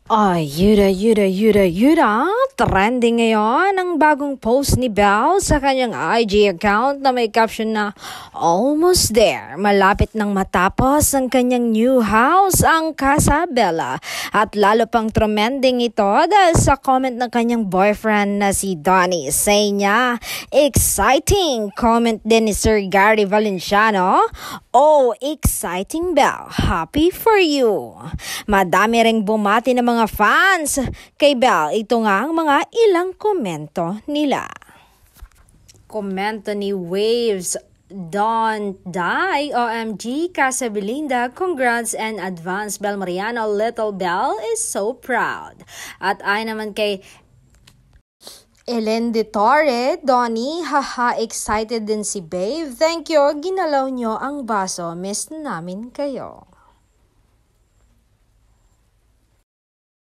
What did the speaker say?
Ay, yuda. Trending ngayon ang bagong post ni Belle sa kanyang IG account na may caption na Almost there. Malapit nang matapos ang kanyang new house, ang Casa Bella. At lalo pang trending ito dahil sa comment ng kanyang boyfriend na si Donnie. Say niya, exciting! Comment din ni Sir Gary Valenciano, oh, exciting Belle. Happy for you. Madami ring bumati ng mga fans kay Belle. Ito nga ang mga ilang komento nila. Komento ni Waves, Don't die, OMG, Casa Belinda, congrats and advance Belle Mariano, Little Belle is so proud. At ay naman kay Ellen de Torre, Donnie, haha, excited din si Babe. Thank you, ginalaw nyo ang baso, miss namin kayo.